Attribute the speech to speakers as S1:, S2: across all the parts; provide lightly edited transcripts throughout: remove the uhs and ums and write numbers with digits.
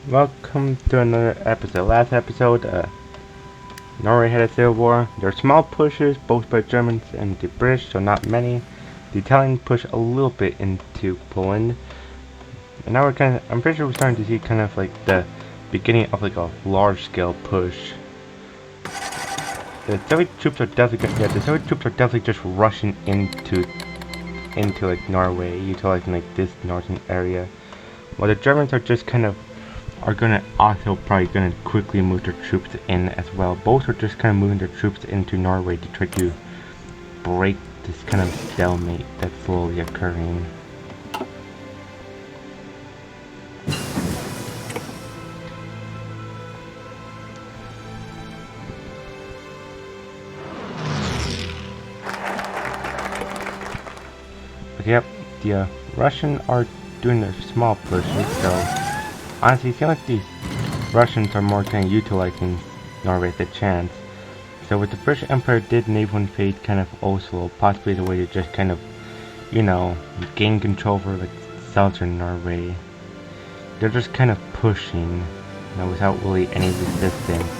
S1: Welcome to another episode. Last episode, Norway had a civil war. There are small pushes, both by Germans and the British, so not many. The Italians push a little bit into Poland. And now I'm pretty sure we're starting to see kind of like the beginning of like a large-scale push. The Soviet troops are definitely just rushing into like Norway, utilizing like this northern area. While the Germans are also probably gonna quickly move their troops in as well. Both are just kind of moving their troops into Norway to try to break this kind of stalemate that's slowly occurring. But yep, the Russians are doing their small pushes, so honestly, it seems like these Russians are more kind of utilizing Norway as a chance. So what the British Empire did naval invade kind of Oslo, possibly as a way to just kind of, gain control over like southern Norway. They're just kind of pushing, without really any resistance.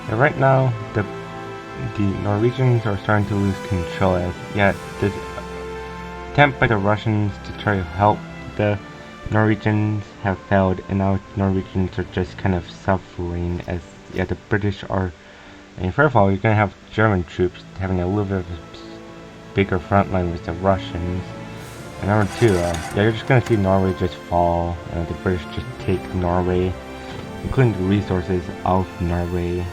S1: And right now, the Norwegians are starting to lose control as this attempt by the Russians to try to help the Norwegians have failed, and now Norwegians are just kind of suffering as the British are. And first of all, you're gonna have German troops having a little bit of a bigger front line with the Russians. And number two, you're just gonna see Norway just fall, and the British just take Norway, including the resources of Norway.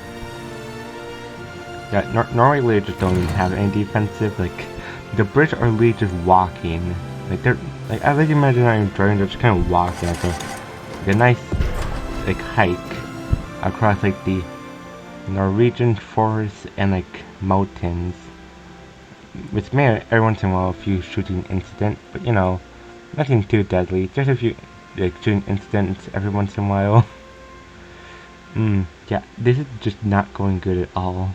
S1: Yeah, Norway literally just don't even have any defensive. Like, the British are literally just walking. Like, they're like, I like imagine not even driving. They're just kind of walking. Like a nice like hike across like the Norwegian forests and like mountains. Which may every once in a while a few shooting incident, but nothing too deadly. Just a few like shooting incidents every once in a while. Yeah, this is just not going good at all.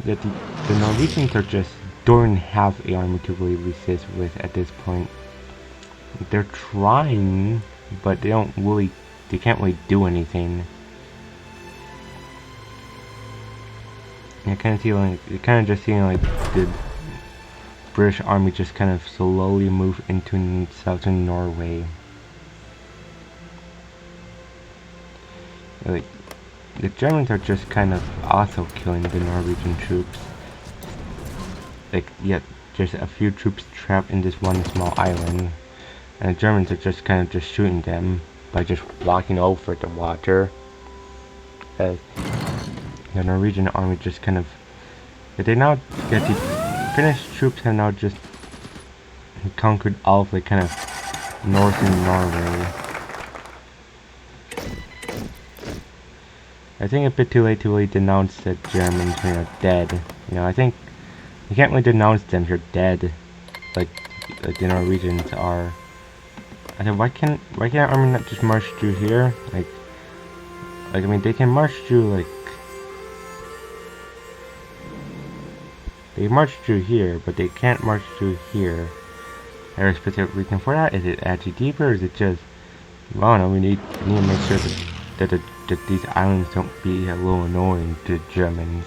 S1: That the Norwegians are just don't have an army to really resist with at this point. They're trying, but they can't really do anything. You're kind of just seeing like the British army just kind of slowly move into southern Norway. Like, the Germans are just kind of also killing the Norwegian troops. Like, just a few troops trapped in this one small island. And the Germans are just kind of just shooting them by just walking over the water. As the Norwegian army just kind of... the Finnish troops have now just conquered all of the kind of northern Norway. I think a bit too late to really denounce the Germans when they're dead. I think you can't really denounce them if you're dead, like the Norwegians are. I said, why can't our army not just march through here? Like I mean, they can march through they march through here, but they can't march through here. Is there a specific reason for that? Is it actually deeper, or is it just, well, I don't know, we need to make sure that these islands don't be a little annoying to the Germans.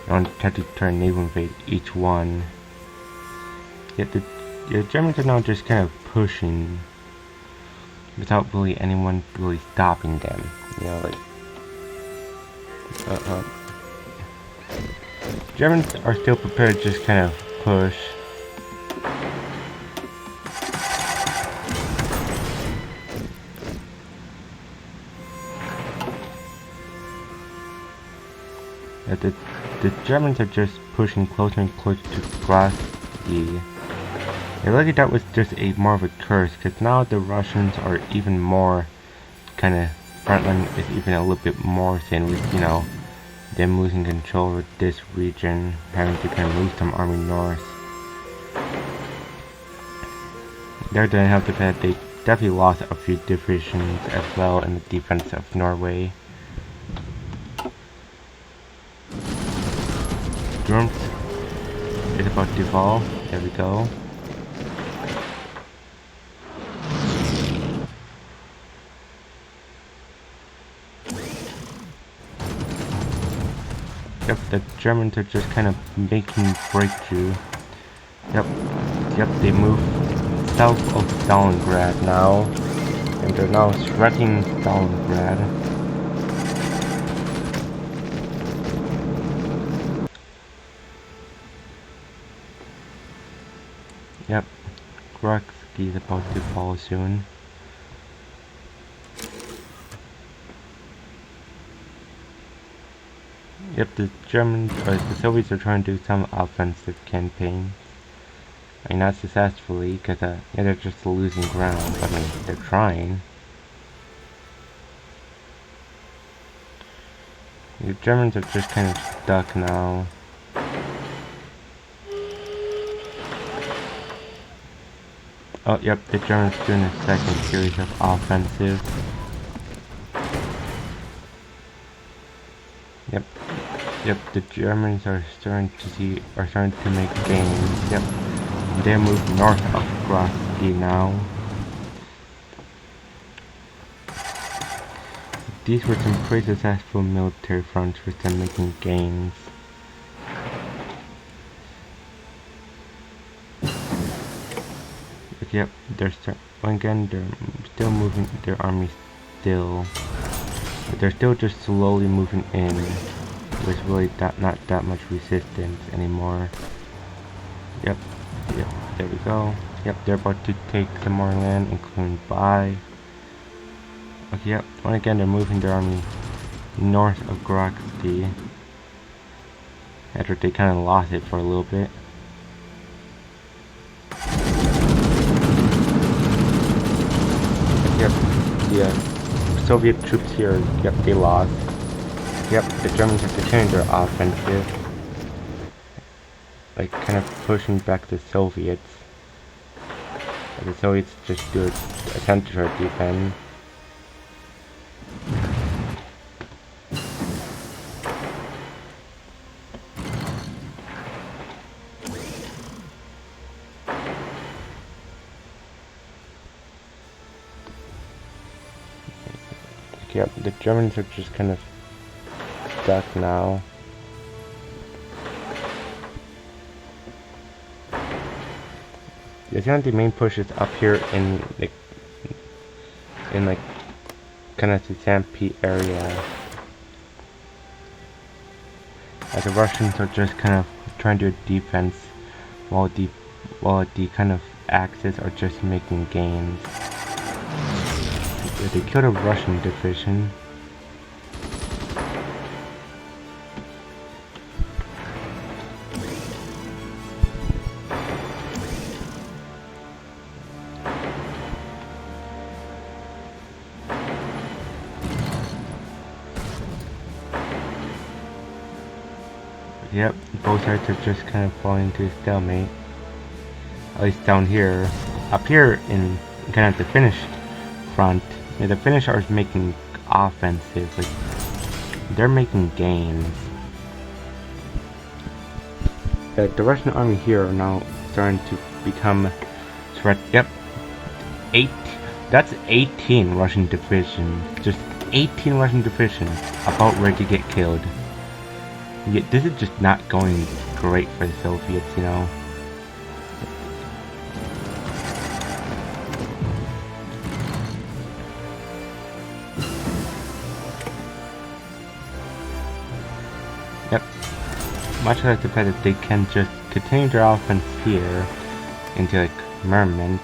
S1: They don't have to try and naval invade each one. Yet the Germans are now just kind of pushing without really anyone really stopping them. Germans are still prepared to just kind of push. The Germans are just pushing closer and closer to Grosky. It looks like that was just more of a curse, because now the Russians are even more kind of, frontline is even a little bit more thin with, them losing control of this region, having to kind of move some army north. There they have the fact they definitely lost a few divisions as well in the defense of Norway. Worms is about to fall. There we go. Yep, the Germans are just kind of making breakthrough. Yep, they move south of Stalingrad now, and they're now shredding Stalingrad. Yep, Grotsky is about to fall soon. Yep, the Germans, or the Soviets are trying to do some offensive campaigns. I mean, not successfully, because yeah, they're just losing ground, but I mean, they're trying. The Germans are just kind of stuck now. Oh, yep, the Germans doing a second series of offensive. Yep, the Germans are starting to make gains. Yep, they move north of Grotsky now. These were some pretty successful military fronts with them making gains. But yep, they're still moving their army still. But they're still just slowly moving in. There's really not that much resistance anymore. Yep, there we go. Yep, they're about to take some more land, including Bai. Okay, yep, once again they're moving their army north of Grotsky. After they kind of lost it for a little bit. Yep, the Soviet troops here, yep, they lost. Yep, the Germans are continuing their offensive. Like, kind of pushing back the Soviets. But the Soviets just do attempt to try to defend. Yep, the Germans are just kind of stuck now. The main push is up here in like kind of the Sanpete area. As the Russians are just kind of trying to do defense while the kind of Axis are just making gains. They killed a Russian division. Yep, both sides are just kind of falling into a stalemate. At least down here. Up here in kind of the Finnish front, yeah, the Finnish are making offensive, like they're making gains. The Russian army here are now starting to become threat. Yep, that's 18 Russian divisions. Just 18 Russian divisions about ready to get killed. Yeah, this is just not going great for the Soviets, you know. Yep. Much like the fact that they can just continue their offense here into like Murmansk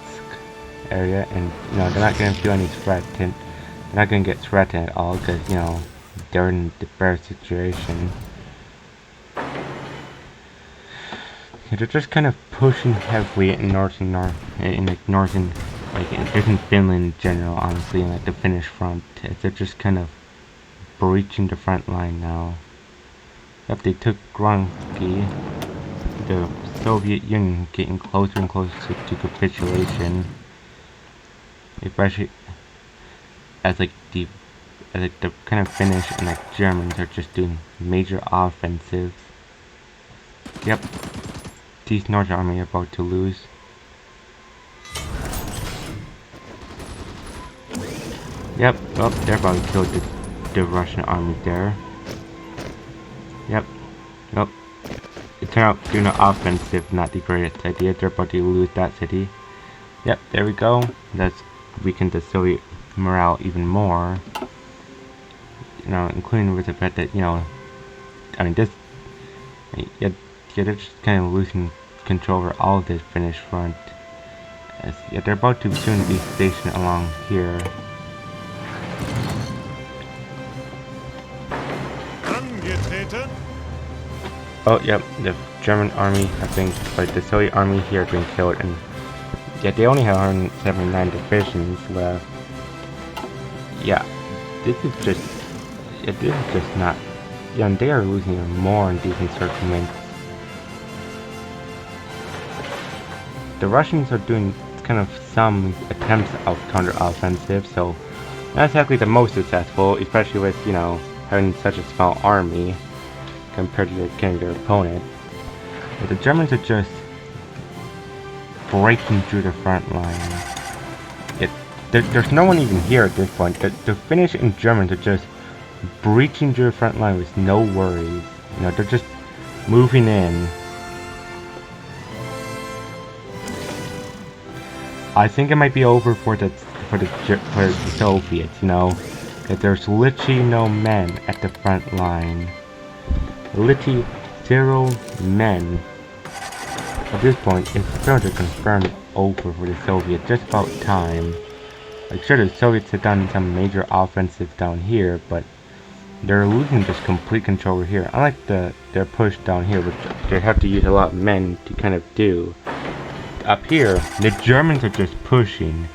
S1: area, and you know they're not going to feel any threatened. They're not going to get threatened at all because you know they're in the bear situation. Yeah, they're just kind of pushing heavily in northern, like in Finland in general, honestly, in like the Finnish front. They're just kind of breaching the front line now. Yep, they took Grotsky. The Soviet Union getting closer and closer to capitulation. especially as like the kind of Finnish and like Germans are just doing major offensives. Yep, these Northern Army are about to lose. Yep, oh, they're about to kill the Russian army there. Yep, nope. It turned out doing an offensive, not the greatest idea. They're about to lose that city. Yep, there we go. That's weakened the Soviet morale even more. You know, including with the fact that, you know, I mean, this, yeah, they're just kind of losing control over all of this Finnish front. As, yeah, they're about to soon be stationed along here. Oh, yep, the German army have been, like, the Soviet army here have been killed, and yet they only have 179 divisions left. Yeah, this is just not, yeah, and they are losing even more in these encirclements. The Russians are doing kind of some attempts of counter-offensive, so not exactly the most successful, especially with, you know, having such a small army compared to their opponent. But the Germans are just breaking through the front line. There's no one even here at this point. The Finnish and Germans are just breaching through the front line with no worries. You know, they're just moving in. I think it might be over for the Soviets, you know, that there's literally no men at the front line. Literally 0 men. At this point, it's further confirmed over for the Soviets. Just about time. Like, sure, the Soviets have done some major offensive down here, but they're losing just complete control over here. Unlike their push down here, which they have to use a lot of men to kind of do. Up here, the Germans are just pushing.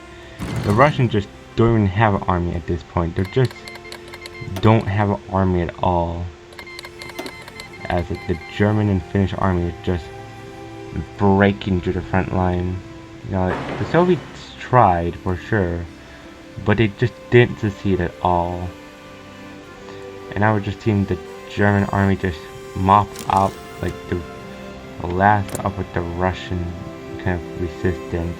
S1: The Russians just don't even have an army at this point. They just don't have an army at all. As like, the German and Finnish army is just breaking through the front line. You know, like, the Soviets tried for sure, but they just didn't succeed at all. And now we're just seeing the German army just mop up like the last of the Russian kind of resistance.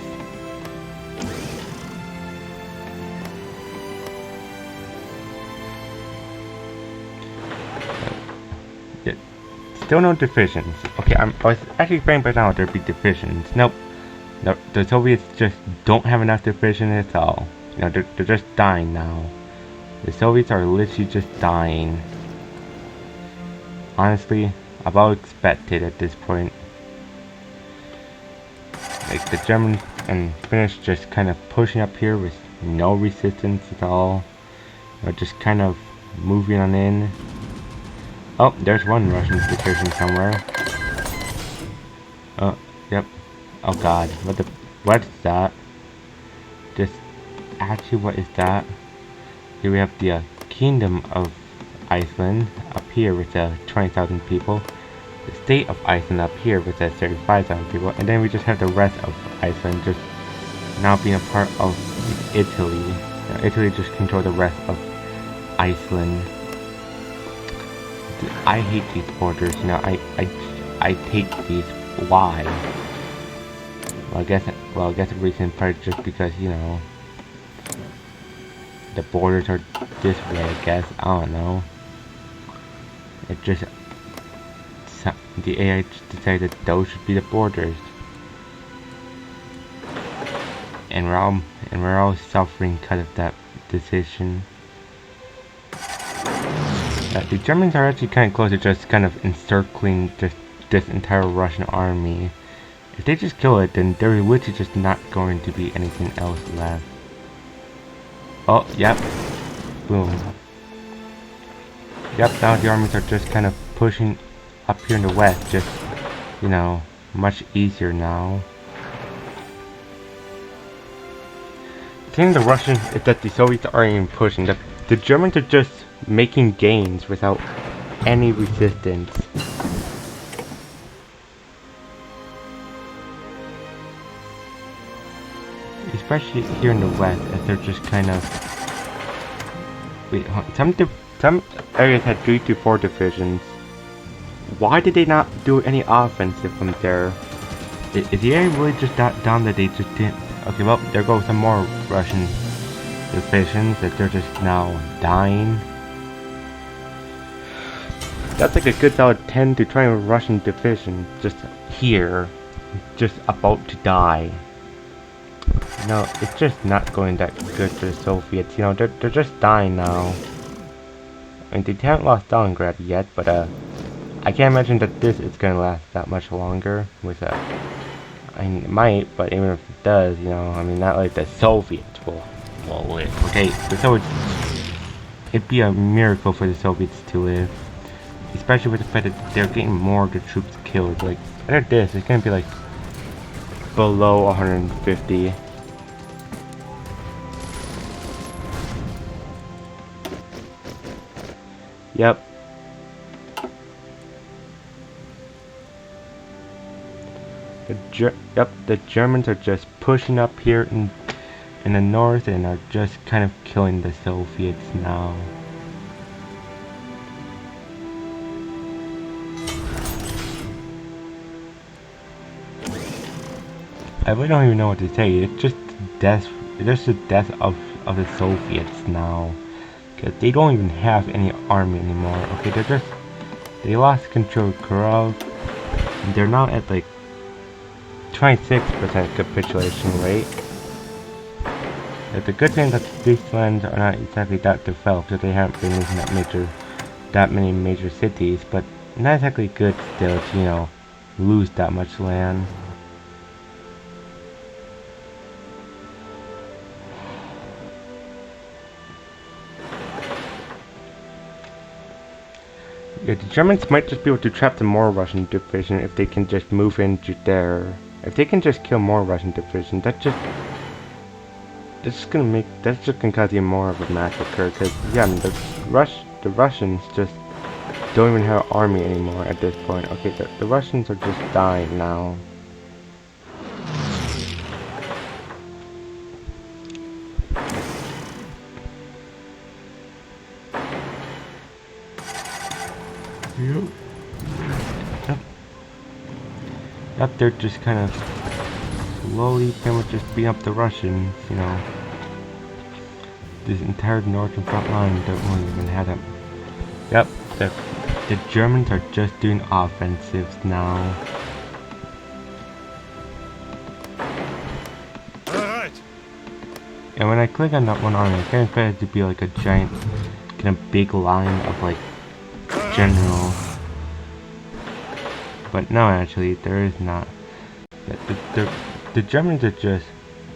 S1: Yeah, still no divisions. Okay, I was actually thinking by now there'd be divisions. Nope. No, the Soviets just don't have enough divisions at all. You know, they're just dying now. The Soviets are literally just dying. Honestly, about expected at this point. Like, the Germans and Finnish just kind of pushing up here with no resistance at all. Or just kind of moving on in. Oh, there's one Russian division somewhere. Oh, yep. Oh god, what is that? Just, actually, what is that? Here we have the Kingdom of Iceland up here with 20,000 people. The State of Iceland up here with 35,000 people. And then we just have the rest of Iceland just now being a part of Italy. You know, Italy just controls the rest of Iceland. I hate these borders, you know, I hate these. Why? Well, I guess the reason part is just because, you know, the borders are this way, I guess. I don't know. It just, the AI just decided that those should be the borders. And we're all suffering because of that decision. The Germans are actually kind of close to just kind of encircling just this entire Russian army. If they just kill it, then there literally just not going to be anything else left. Oh, yep. Boom. Yep, now the armies are just kind of pushing up here in the west. Just, you know, much easier now. The thing with the Russians is that the Soviets aren't even pushing. The Germans are just making gains without any resistance. especially here in the west, as they're just kind of. Wait, some areas had 3 to 4 divisions. Why did they not do any offensive from there? Is the area really just that down that they just didn't? Okay, well, there goes some more Russian divisions that they're just now dying. That's like a good solid 10 to 20 Russian divisions just here, just about to die. No, it's just not going that good for the Soviets. You know, they're just dying now. I mean, they haven't lost Stalingrad yet, but I can't imagine that this is gonna last that much longer. With I mean, it might, but even if it does, you know, I mean, not like the Soviets will live. Okay, the Soviets. It'd be a miracle for the Soviets to live, especially with the fact that they're getting more of the troops killed. Like, after this, it's gonna be like below 150. Yep. The Germans are just pushing up here in the north and are just kind of killing the Soviets now. I really don't even know what to say. It's just death. It's just the death of the Soviets now. Cause they don't even have any army anymore. Okay, they lost control of Kurov. They're now at like 26% capitulation rate. But the good thing that these lands are not exactly that developed, so they haven't been losing that many major cities. But not exactly good still to, you know, lose that much land. Yeah, the Germans might just be able to trap some more Russian division if they can just move into there. If they can just kill more Russian division, that's just gonna cause even more of a massacre. Cause yeah, I mean, the Russians just don't even have an army anymore at this point. Okay, the Russians are just dying now. Yep, they're just kind of slowly pretty much just beating up the Russians, you know. This entire northern front line don't really even have them. Yep, the Germans are just doing offensives now. Alright. And when I click on that one army, I kind of expect it to be like a giant, kind of big line of like generals. But no, actually, there is not. The Germans are just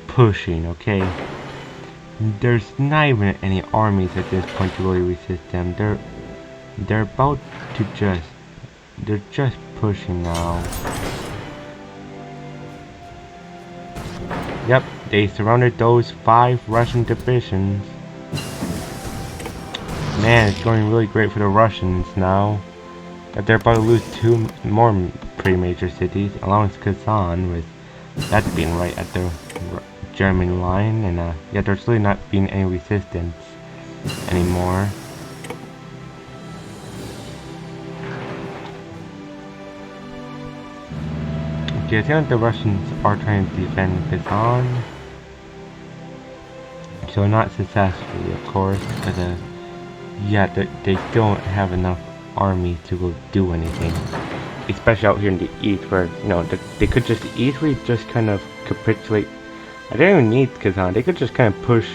S1: pushing, okay? There's not even any armies at this point to really resist them. They're about to they're just pushing now. Yep, they surrounded those 5 Russian divisions. Man, it's going really great for the Russians now. That they're about to lose 2 more pretty major cities, along with Kazan, with that being right at the German line, and yeah, there's really not being any resistance anymore. Okay, I think the Russians are trying to defend Kazan, so not successfully, of course, because yeah, they still don't have enough army to go do anything, especially out here in the east, where, you know, they could just easily just kind of capitulate. I don't even need Kazan. They could just kind of push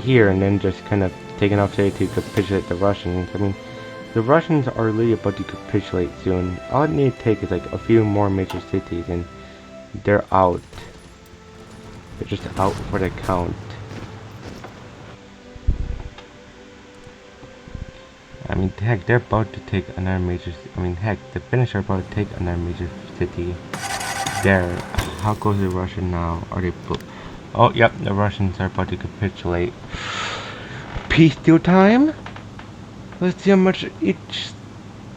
S1: here and then just kind of take enough city to capitulate the Russians. I mean, the Russians are really about to capitulate soon. All it needs to take is like a few more major cities and they're out. They're just out for the count. I mean, heck, they're about to take another major. I mean, heck, the Finnish are about to take another major city. There. How goes the Russian now? Are they? Oh, yep, the Russians are about to capitulate. Peace deal time. Let's see how much each.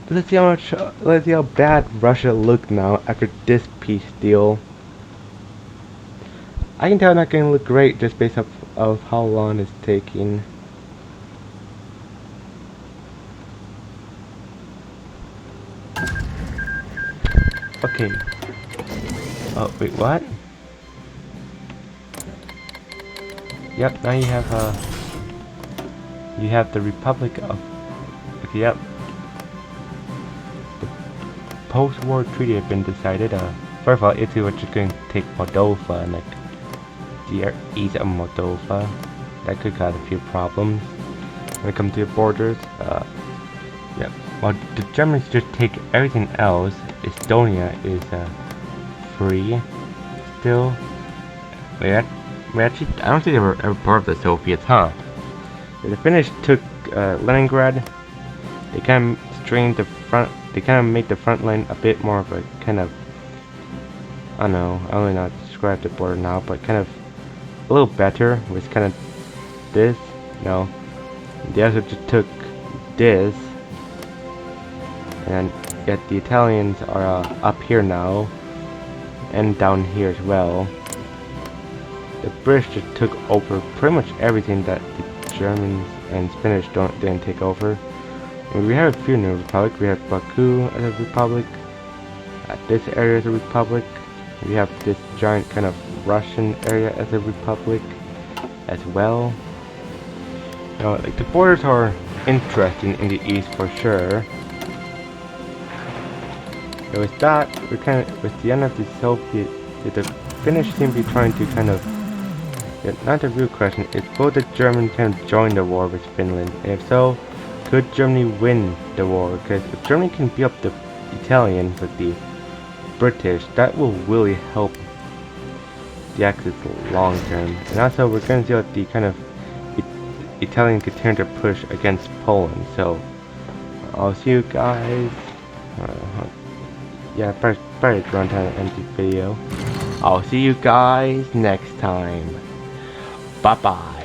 S1: Let's see how bad Russia look now after this peace deal. I can tell not going to look great just based off of how long it's taking. Okay. Oh, wait, what? Yep, now you have the Republic of, okay, yep. The post-war treaty has been decided. First of all, Italy was just going to take Moldova and like the east of Moldova. That could cause a few problems when it comes to the borders. Yep. While the Germans just take everything else, Estonia is free still. We actually, I don't think they were ever part of the Soviets, huh? The Finnish took Leningrad. They kind of strained the front. They kind of made the front line a bit more of a kind of, I don't know. I don't really know how to describe the border now, but kind of a little better. Was kind of this. No, they also just took this, and yet the Italians are up here now, and down here as well. The British just took over pretty much everything that the Germans and Spanish didn't take over. I mean, we have a few new republics. We have Baku as a republic. This area is a republic. We have this giant kind of Russian area as a republic as well. You know, like the borders are interesting in the east for sure. So with that, we're kind of with the end of the Soviet. The Finnish seem to be trying to kind of. Not the real question is, will the Germans kind of join the war with Finland? And if so, could Germany win the war? Because if Germany can beat up the Italians with the British, that will really help the Axis long term. And also, we're going to see what the kind of Italian could turn to push against Poland. So, I'll see you guys. Yeah, probably around time to end the video. I'll see you guys next time. Bye bye.